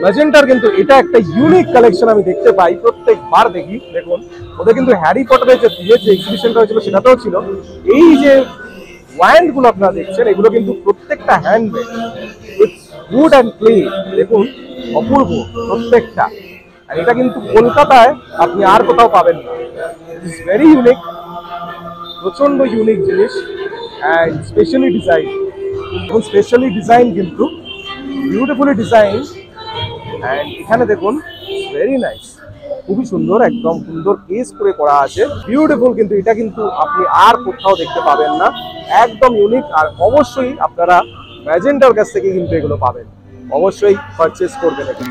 ম্যাজেন্টার কিন্তু এটা একটা ইউনিক কালেকশন আমি দেখতে পাই, প্রত্যেকবার দেখি। দেখুন ওদের কিন্তু হ্যারি পটারের যে এক্সিবিশনটা হয়েছিল সেটাতেও ছিল। এই যে ওয়ান্ড গুলো আপনারা দেখছেন এগুলো কিন্তু প্রত্যেকটা handmade, it's wood and clay. দেখুন অপূর্ব প্রত্যেকটা। আর এটা কিন্তু কলকাতায় আপনি আর কোথাও পাবেন না। ইটস ভেরি ইউনিক, প্রচন্ড ইউনিক জিনিস অ্যান্ড স্পেশালি ডিজাইন। এবং স্পেশালি ডিজাইন কিন্তু বিউটিফুলি ডিজাইন। অ্যান্ড এখানে দেখুন ভেরি নাইস, খুবই সুন্দর, একদম সুন্দর কেস করে করা আছে, বিউটিফুল। কিন্তু এটা কিন্তু আপনি আর কোথাও দেখতে পাবেন না, একদম ইউনিক। আর অবশ্যই আপনারা ম্যাজেন্টার কাছ থেকে কিন্তু এগুলো পাবেন, অবশ্যই পারচেস করবেন এটা।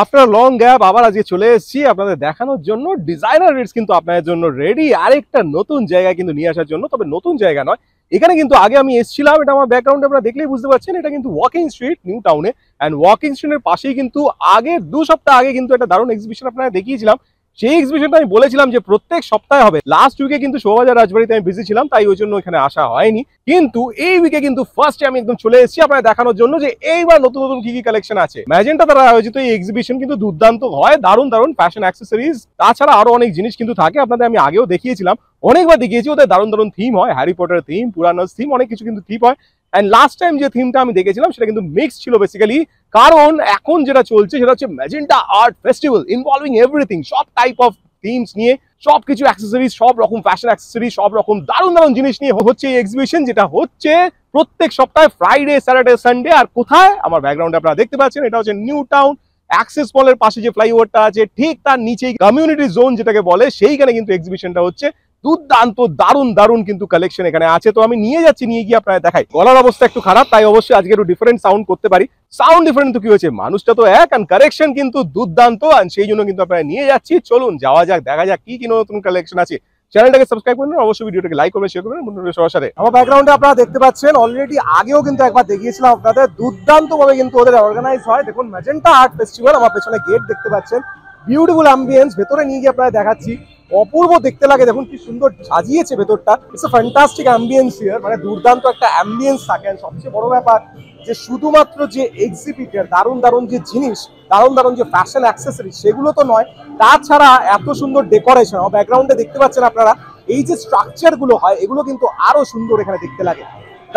আফটার লং গ্যাপ আবার আজকে চলে এসেছি আপনাদের দেখানোর জন্য ডিজাইনার রেটস কিন্তু আপনাদের জন্য রেডি আরেকটা নতুন জায়গায় কিন্তু নিয়ে আসার জন্য। তবে নতুন জায়গা নয়, এখানে কিন্তু আগে আমি এসেছিলাম, এটা আমার ব্যাকগ্রাউন্ডে আপনারা দেখলেই বুঝতে পারছেন। এটা কিন্তু ওয়াকিং স্ট্রিট, নিউ টাউনে। অ্যান্ড ওয়াকিং স্ট্রিটের পাশেই কিন্তু আগে 2 সপ্তাহ আগে কিন্তু একটা দারুণ এক্সিবিশন আপনারা দেখিয়েছিলাম। সেই এক্সিবিশনটা আমি বলেছিলাম যে প্রত্যেক সপ্তাহে হবে। লাস্ট উইকে কিন্তু শোভাবাজার রাজবাড়িতে আমি বিজি ছিলাম, তাই ওই জন্য এখানে আসা হয়নি। কিন্তু এই উইকে কিন্তু ফার্স্টে আমি একদম চলে এসেছি আপনাদের দেখানোর জন্য যে এইবার নতুন নতুন কি কি কালেকশন আছে। ম্যাজেন্টা দ্বারা আয়োজিত এই এক্সিবিশন কিন্তু দুর্দান্ত হয়, দারুণ দারুণ ফ্যাশন অ্যাক্সেসরিজ, তাছাড়া আরো অনেক জিনিস কিন্তু থাকে। আপনাদের আমি আগেও দেখিয়েছিলাম, অনেকবার দেখিয়েছি। ওদের দারুণ দারুণ থিম হয়, হ্যারি পটার থিম, পুরানোস থিম, অনেক কিছু কিন্তু থিম হয়। এন্ড লাস্ট টাইম যে থিমটা আমি দেখেছিলাম সেটা কিন্তু মিক্স ছিল বেসিক্যালি, কারণ এখন যেটা চলছে সেটা হচ্ছে magenta art festival involving everything, সব টাইপ অফ থিমস নিয়ে, সবকিছু অ্যাক্সেসরিজ, সব রকম ফ্যাশন অ্যাক্সেসরিজ, সব রকম দারুণ দারুণ জিনিস নিয়ে হচ্ছে এই এক্সিবিশন, যেটা হচ্ছে প্রত্যেক সপ্তাহে ফ্রাইডে, স্যাটারডে, সানডে। আর কোথায়? আমার ব্যাকগ্রাউন্ডে আপনারা দেখতে পাচ্ছেন, এটা হচ্ছে নিউ টাউন অ্যাক্সেস মলের পাশে যে ফ্লাইওভারটা আছে ঠিক তার নিচেই কমিউনিটি জোন যেটাকে বলে, সেইখানে কিন্তু এক্সিবিশনটা হচ্ছে। দুর্দান্ত দারুণ দারুণ কিন্তু কালেকশন এখানে আছে। তো আমি নিয়ে যাচ্ছি, নিয়ে গিয়ে আপনারা দেখাই। গলার অবস্থা একটু খারাপ, তাই অবশ্যই আজকে একটু ডিফারেন্ট সাউন্ড করতে পারি। সাউন্ড ডিফারেন্ট তো কি হয়েছে, মানুষটা তো এক, আর কালেকশন কিন্তু দুর্দান্ত। আর সেই জন্য কিন্তু আপনারা নিয়ে যাচ্ছি। চলুন যাওয়া যাক, দেখা যাক কি কি নতুন কালেকশন আছে। চ্যানেলটাকে সাবস্ক্রাইব করুন, অবশ্যই ভিডিওটাকে লাইক করবেন, শেয়ার করবেন বন্ধুদের সবার সাথে। আমার ব্যাকগ্রাউন্ডে আপনারা দেখতে পাচ্ছেন, অলরেডি আগেও কিন্তু একবার দেখিয়েছিলাম আপনাদের, দুর্দান্ত ভাবে কিন্তু ওদের অর্গানাইজ হয়। দেখুন ম্যাজেন্টা আর্ট ফেস্টিভ্যাল, আমার পেছনে গেট দেখতে পাচ্ছেন, বিউটিফুল অ্যাম্বিয়েন্স। ভেতরে নিয়ে গিয়ে আপনারা দেখাচ্ছি, অপূর্ব দেখতে লাগে। দেখুন কি সুন্দর সাজিয়েছে ভেতরটা, it's a fantastic ambience here, মানে দুর্দান্ত একটা অ্যাম্বিয়েন্স থাকে। সবচেয়ে বড় ব্যাপার যে শুধুমাত্র যে এক্সিবিটের দারুণ দারুণ যে জিনিস, দারুণ দারুণ যে ফ্যাশন অ্যাক্সেসরি, সেগুলো তো নয়, তাছাড়া এত সুন্দর ডেকোরেশন। আমার ব্যাকগ্রাউন্ডে দেখতে পাচ্ছেন আপনারা, এই যে স্ট্রাকচার গুলো হয় এগুলো কিন্তু আরো সুন্দর এখানে দেখতে লাগে,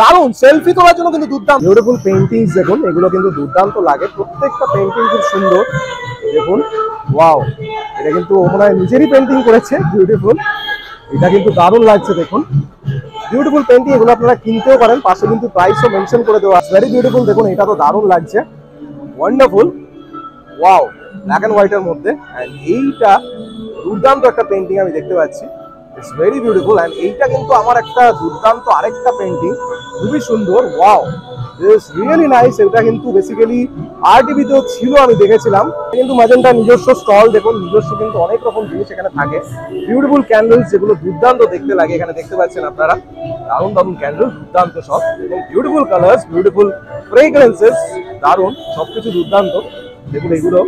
দারুণ। সেলফি তোলার জন্য কিন্তু দুর্দান্ত। বিউটিফুল পেইন্টিংস দেখুন, এগুলো কিন্তু দুর্দান্ত লাগে, প্রত্যেকটা পেইন্টিং খুব সুন্দর। দেখুন ওয়াও, এটা কিন্তু মনে হয় নিজেরই পেইন্টিং করেছে, বিউটিফুল। এটা কিন্তু দারুণ লাগছে, দেখুন বিউটিফুল পেইন্টিং। এগুলো আপনারা কিনতেও পারেন, পাশে কিন্তু প্রাইসও মেনশন করে দেওয়া আছে। ভেরি বিউটিফুল, দেখুন এটা তো দারুণ লাগছে, ওয়ান্ডারফুল, ওয়াও, ব্ল্যাক অ্যান্ড হোয়াইটের মধ্যে। অ্যান্ড এইটা দুর্দান্ত একটা পেইন্টিং আমি দেখতে পাচ্ছি, ইটস ভেরি বিউটিফুল। অ্যান্ড এইটা কিন্তু আমার একটা দুর্দান্ত আরেকটা পেইন্টিং, খুবই সুন্দর, ওয়াও, ইটস রিয়েলি নাইস। এটা কিন্তু বেসিক্যালি আরটিভিতেও ছিল, আমি দেখেছিলাম। কিন্তু ম্যাজেন্টা নিজস্ব স্টল, দেখুন নিজস্ব কিন্তু অনেক রকম জিনিস এখানে থাকে। বিউটিফুল ক্যান্ডেলস, যেগুলো দুর্দান্ত দেখতে লাগে, এখানে দেখতে পাচ্ছেন আপনারা, দারুণ দারুণ ক্যান্ডেল, দুর্দান্ত সব, এবং বিউটিফুল কালার্স, বিউটিফুল ফ্রেগ্রেন্সেস, দারুণ সবকিছু দুর্দান্ত। দেখুন এগুলো,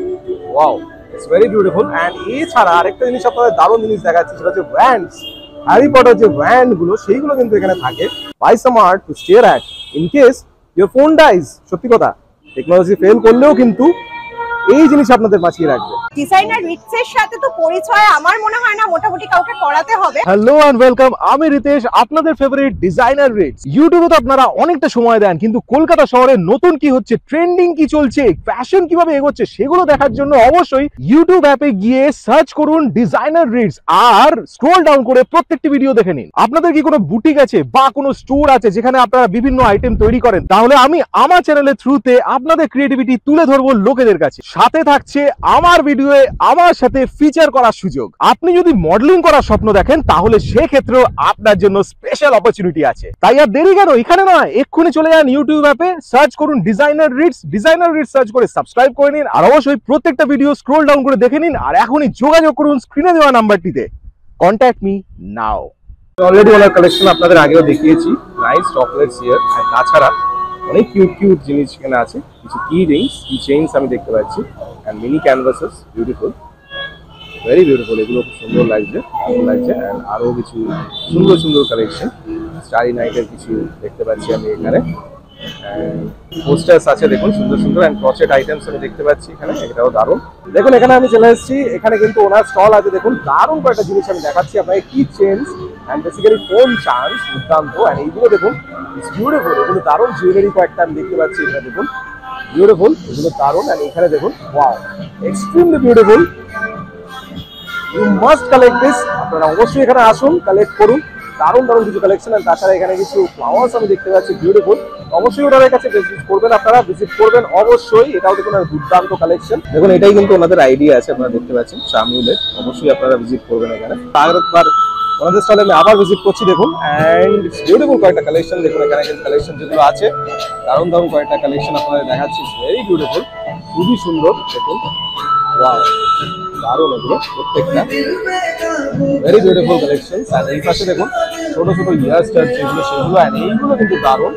wow, it's very beautiful. And এছাড়া আরেকটা জিনিস আপনাদের দারুণ জিনিস দেখাচ্ছি, সেটা হচ্ছে ব্র্যান্ডস। হ্যারি পটার যে ব্র্যান্ড গুলো, সেইগুলো কিন্তু এখানে থাকে। Buy some art to stare at in case your phone dies. সত্যি কথা, টেকনোলজি ফেল করলেও কিন্তু এই জিনিস আপনাদের বাঁচিয়ে রাখবে। ডিজাইনার রিটস এর সাথে তো পরিচয় আমার মনে হয় না মোটামুটি কাউকে করাতে হবে। হ্যালো এন্ড ওয়েলকাম, আমি রিতেশ, আপনাদের ফেভারিট ডিজাইনার রিটস। ইউটিউবে তো আপনারা অনেকটা সময় দেন, কিন্তু কলকাতা শহরে নতুন কি হচ্ছে, ট্রেন্ডিং কি চলছে, ফ্যাশন কিভাবে এগোচ্ছে সেগুলো দেখার জন্য অবশ্যই ইউটিউব অ্যাপে গিয়ে সার্চ করুন ডিজাইনার রিটস আর স্ক্রল ডাউন করে প্রত্যেকটি ভিডিও দেখে নিন। আপনাদের কি কোনো বুটিক আছে বা কোনো স্টোর আছে যেখানে আপনারা বিভিন্ন আইটেম তৈরি করেন, তাহলে আমি আমার চ্যানেলের থ্রুতে আপনাদের ক্রিয়েটিভিটি তুলে ধরবো লোকেদের কাছে। সাথে থাকছে আমার ভিডিওয়ে আমার সাথে ফিচার করার সুযোগ। আপনি যদি মডেলিং করার স্বপ্ন দেখেন তাহলে সেক্ষেত্রেও আপনার জন্য স্পেশাল অপরচুনিটি আছে। তাই আর দেরি কেন, এখানে নয়, এক্ষুনি চলে যান ইউটিউব অ্যাপে, সার্চ করুন designer Ritz. Designer Ritz search করে সাবস্ক্রাইব করে নিন আর অবশ্যই প্রত্যেকটা ভিডিও স্ক্রল ডাউন করে দেখে নিন আর এখনই যোগাযোগ করুন স্ক্রিনে দেওয়া নাম্বারটিতে। Contact me now. অলরেডি ওনার কালেকশন আপনাদের আগেও দেখিয়েছি, নাইস চকলেটস হিয়ার। আর তাছাড়া অনেক কিউট কিউট জিনিস এখানে আছে, কিছু কি রিংস, কি চেইনস আমি দেখতে পাচ্ছি, and mini canvases, beautiful, very beautiful. এগুলো খুব সুন্দর লাগছে, ভালো লাগছে। এন্ড আরো কিছু সুন্দর সুন্দর কালেকশন, স্টারি নাইটের কিছু দেখতে পাচ্ছি আমি এখানে। পোস্টার্স আছে দেখুন সুন্দর সুন্দর, এন্ড ক্রচেট আইটেমস আমি দেখতে পাচ্ছি এখানে, এটাও দারুণ। দেখুন এখানে আমি চলে এসেছি, এখানে কিন্তু ওনার স্টল আছে। দেখুন দারুণ কয়েকটা জিনিস আমি দেখাচ্ছি আপনাকে, key chains and basically phone charge, দুর্দান্ত। এন্ড এইগুলো দেখুন, ইটস বিউটিফুল, এগুলো দারুণ। জুয়েলারি কয়েকটা আমি দেখতে পাচ্ছি এখানে, দেখুন বিউটিফুল, এগুলো দারুণ। এন্ড এখানে দেখুন, wow, extremely beautiful, you must collect this. আপনারা অবশ্যই এখানে আসুন, কালেক্ট করুন, দারুণ দারুণ কিছু কালেকশন। আর তাছাড়া এখানে কিছু ফ্লাওয়ার্স আমি দেখতে পাচ্ছি, বিউটিফুল। অবশ্যই ওনাদের কাছে ভিজিট করবেন, আপনারা ভিজিট করবেন অবশ্যই। এটাও দেখুন দুর্দান্ত কালেকশন। দেখুন এটাই কিন্তু ওনাদের আইডিয়া আছে, আপনারা দেখতে পাচ্ছেন শামিউলের। অবশ্যই আপনারা ভিজিট করবেন এখানে। আরেকবার ওনাদের স্টলে আমি আবার ভিজিট করছি, দেখুন এন্ড বিউটিফুল কয়েকটা কালেকশন। দেখুন এখানে কিন্তু কালেকশন যেগুলো আছে, দারুণ দারুণ কয়েকটা কালেকশন আপনাদের দেখাচ্ছি, ভেরি বিউটিফুল, খুবই সুন্দর। দেখুন ওয়াও, দারুণ এগুলো প্রত্যেকটা, ভেরি বিউটিফুল কালেকশন। আর এই পাশে দেখুন ছোট ছোট ইয়ার স্টার যেগুলো, সেগুলো আর এইগুলো কিন্তু দারুণ।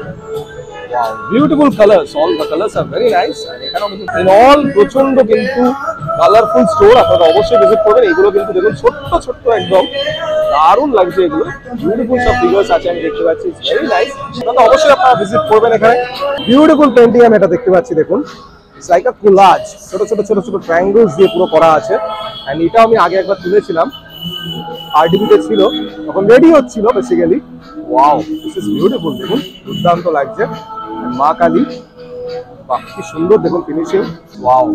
Wow, beautiful colours, all the colours আর ভেরি নাইস। আর এখানেও কিন্তু ইন অল প্রচন্ড কিন্তু কালারফুল স্টোর, আপনারা অবশ্যই ভিজিট করবেন। এগুলো কিন্তু দেখুন ছোট্ট ছোট্ট, একদম দারুণ লাগছে এগুলো, বিউটিফুল সব ফিগার্স আছে আমি দেখতে পাচ্ছি, ভেরি নাইস। আপনারা অবশ্যই আপনারা ভিজিট করবেন এখানে। বিউটিফুল পেন্টিং আমি এটা দেখতে পাচ্ছি, দেখুন লাইক আ কোলাজ, ছোট ছোট ছোট ছোট ট্রায়াঙ্গেলস দিয়ে পুরো করা আছে। এন্ড এটাও আমি আগে একবার তুলেছিলাম, আরডিবিতে ছিল, তখন রেডি হচ্ছিল basically. Wow, this is beautiful, দেখুন দুর্দান্ত লাগছে। মা কালী, বাহ কি সুন্দর, দেখুন ফিনিশিং। ওয়াও,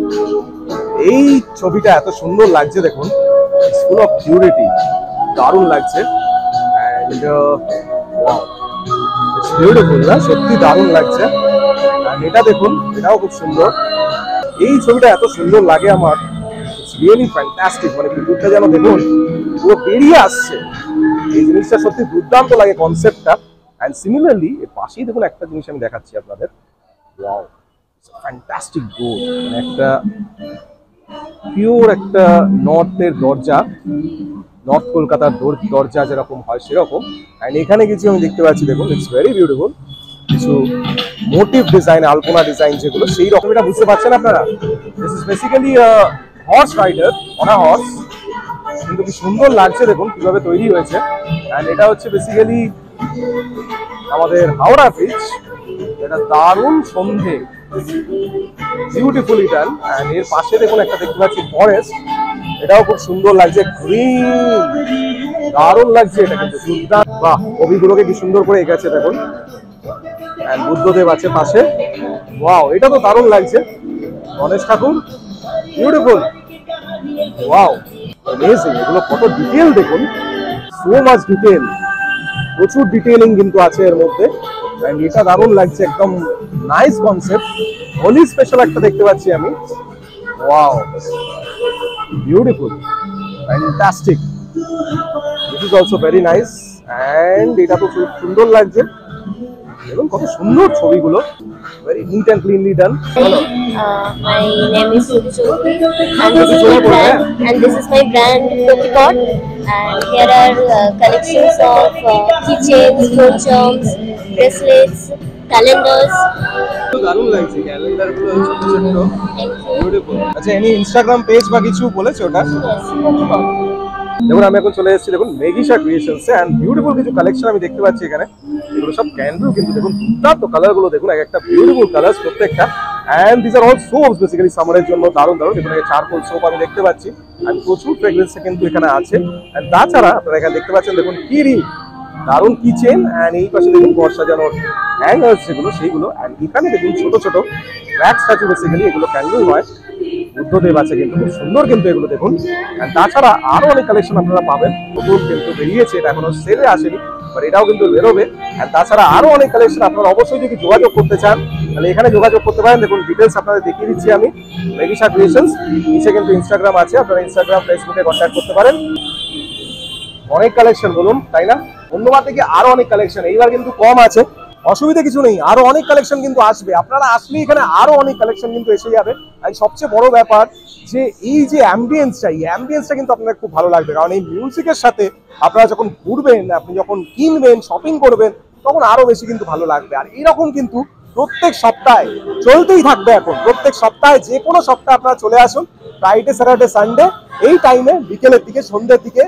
এই ছবিটা এত সুন্দর লাগছে, দেখুন ইটস ফুল অফ পিউরিটি, দারুণ লাগছে। এন্ড ওয়াও, ইটস বিউটিফুল না, সত্যি দারুণ লাগছে। আর এটা দেখুন, এটাও খুব সুন্দর। এই ছবিটা এত সুন্দর লাগে আমার, ইটস রিয়েলি ফ্যান্টাস্টিক। মানে বিদ্যুৎটা যেন দেখুন পুরো বেরিয়ে আসছে, এই জিনিসটা সত্যি দুর্দান্ত লাগে কনসেপ্টটা। এন্ড সিমিলারলি এর পাশেই দেখুন একটা জিনিস আমি দেখাচ্ছি আপনাদের, ওয়াও, ফ্যান্টাস্টিক ডোর, মানে একটা পিওর একটা নর্থের দরজা, নর্থ কলকাতার দরজা যেরকম হয় সেরকম। এন্ড এখানে কিছু আমি দেখতে পাচ্ছি, দেখুন ইটস ভেরি বিউটিফুল, কিছু মোটিভ ডিজাইন, আলপনা ডিজাইন যেগুলো, সেই রকম। এটা বুঝতে পারছেন আপনারা, this is basically horse rider on a horse, কিন্তু কি সুন্দর লাগছে দেখুন কিভাবে তৈরি হয়েছে। এন্ড এটা হচ্ছে বেসিক্যালি আমাদের হাওড়া ব্রিজ, এটা দারুণ সন্ধে, বিউটিফুলি ডান। এন্ড এর পাশে দেখুন একটা দেখতে পাচ্ছি ফরেস্ট, এটাও খুব সুন্দর লাগছে, গ্রিন, দারুণ লাগছে এটা কিন্তু দুর্দান্ত। বাহ, কবিগুলোকে কি সুন্দর করে এঁকেছে দেখুন। এন্ড বুদ্ধদেব আছে পাশে, ওয়াও, এটা তো দারুণ লাগছে। গণেশ ঠাকুর, বিউটিফুল, ওয়াও, অ্যামেজিং। এগুলো কত ডিটেল দেখুন, সো মাচ ডিটেল, প্রচুর ডিটেইলিং কিন্তু আছে এর মধ্যে। এন্ড এটা দারুণ লাগছে, একদম নাইস কনসেপ্ট। হোলি স্পেশাল একটা দেখতে পাচ্ছি আমি, wow, beautiful, fantastic, this is also very nice. And এটা তো খুব সুন্দর লাগছে, দেখুন কত সুন্দর ছবিগুলো, very neat and cleanly done. Hello. My name is Suju, and this is my brand Pokipot. And here are collections of keychains, phone charms, bracelets, calendars. দারুণ লাগছে ক্যালেন্ডার গুলো ছোট ছোট, বিউটিফুল। আচ্ছা, এনি ইনস্টাগ্রাম পেজ বা কিছু বলেছো ওটা? Yes, Pokipot. দেখুন আমি এখন চলে এসেছি, দেখুন মেঘিশা ক্রিয়েশনসে। এন্ড বিউটিফুল কিছু কালেকশন আমি দেখতে পাচ্ছি এখানে, এগুলো সব ক্যান্ডেল কিন্তু দেখুন দুর্দান্ত কালার গুলো, দেখুন এক একটা বিউটিফুল কালার্স প্রত্যেকটা। And this are all soaps basically সামারের জন্য দারুণ দারুণ। এখানে চারকোল সোপ আমি দেখতে পাচ্ছি, অ্যান্ড প্রচুর ফ্রেগ্রেন্স কিন্তু এখানে আছে। অ্যান্ড তাছাড়া আপনারা এখানে দেখতে পাচ্ছেন দেখুন কি রিং, দারুণ কিচেন। অ্যান্ড এই পাশে দেখুন ঘর সাজানোর হ্যাঙ্গার্স যেগুলো সেইগুলো। অ্যান্ড এখানে দেখুন ছোট ছোট র্যাক স্ট্যাচু, বেসিক্যালি এগুলো ক্যান্ডেল নয়, বুদ্ধদেব আছে কিন্তু খুব সুন্দর কিন্তু এগুলো দেখুন। অ্যান্ড তাছাড়া আরো অনেক কালেকশন আপনারা পাবেন, নতুন কিন্তু বেরিয়েছে, এটা এখনো সেলে আসেনি, বাট এটাও কিন্তু বেরোবে। অ্যান্ড তাছাড়া আরো অনেক কালেকশন আপনারা অবশ্যই যদি যোগাযোগ করতে চান তাহলে এখানে যোগাযোগ করতে পারেন। দেখুন ডিটেলস আপনাদের দেখিয়ে দিচ্ছি আমি, মেঘিশা ক্রিয়েশনস, নিচে কিন্তু ইনস্টাগ্রাম আছে, আপনারা ইনস্টাগ্রাম ফেসবুকে কন্ট্যাক্ট করতে পারেন। অনেক কালেকশন বলুন, তাই না? অন্যবার থেকে আরো অনেক কালেকশন, এইবার কিন্তু কম আছে, অসুবিধা কিছু নেই, আরো অনেক কালেকশন কিন্তু আসবে। আপনারা আসলে এখানে আরো অনেক কালেকশন কিন্তু এসে যাবে। আর সবচেয়ে বড় ব্যাপার যে এই যে অ্যাম্বিয়েন্সটা, এই অ্যাম্বিয়েন্সটা কিন্তু আপনাদের খুব ভালো লাগবে, কারণ এই মিউজিকের সাথে আপনারা যখন ঘুরবেন, আপনি যখন কিনবেন, শপিং করবেন, তখন আরো বেশি কিন্তু ভালো লাগবে। আর এরকম কিন্তু প্রত্যেক সপ্তাহে চলতেই থাকবে। এখন প্রত্যেক সপ্তাহে যে কোনো সপ্তাহে আপনারা চলে আসুন, ফ্রাইডে স্যাটারডে সানডে এই টাইমে, বিকেলের দিকে সন্ধ্যের দিকে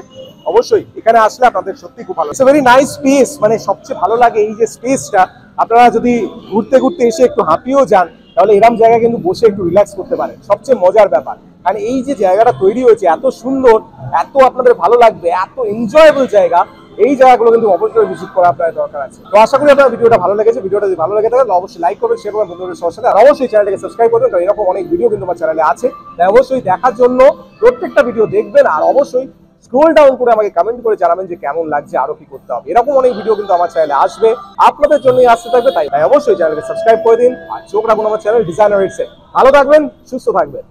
অবশ্যই এখানে আসলে আপনাদের সত্যি খুব ভালো। It's a very nice space, মানে সবচেয়ে ভালো লাগে এই যে স্পেসটা। আপনারা যদি ঘুরতে ঘুরতে এসে একটু হাঁপিয়েও যান, তাহলে এরকম জায়গায় কিন্তু বসে একটু রিল্যাক্স করতে পারেন, সবচেয়ে মজার ব্যাপার। কারণ এই যে জায়গাটা তৈরি হয়েছে এত সুন্দর, এত আপনাদের ভালো লাগবে, এত এনজয়েবল জায়গা, এই জায়গাগুলো কিন্তু অবশ্যই ভিজিট করা আপনার দরকার আছে। তো আশা করি আপনার ভিডিওটা ভালো লেগেছে। ভিডিওটা যদি ভালো লেগে থাকে তাহলে অবশ্যই লাইক করবেন, শেয়ার করবেন বন্ধুদের সবার সাথে, আর অবশ্যই চ্যানেলটাকে সাবস্ক্রাইব করবেন, কারণ এরকম অনেক ভিডিও কিন্তু আমার চ্যানেলে আছে। তাই অবশ্যই দেখার জন্য প্রত্যেকটা ভিডিও দেখবেন, আর অবশ্যই স্ক্রল ডাউন করে আমাকে কমেন্ট করে জানাবেন যে কেমন লাগছে, আরো কি করতে হবে। এরকম অনেক ভিডিও কিন্তু আমার চ্যানেলে আসবে, আপনাদের জন্যই আসতে থাকবে। তাই অবশ্যই চ্যানেলকে সাবস্ক্রাইব করে দিন, আর চোখ রাখুন আমার চ্যানেল ডিজাইনার রিডসে। ভালো থাকবেন, সুস্থ থাকবেন।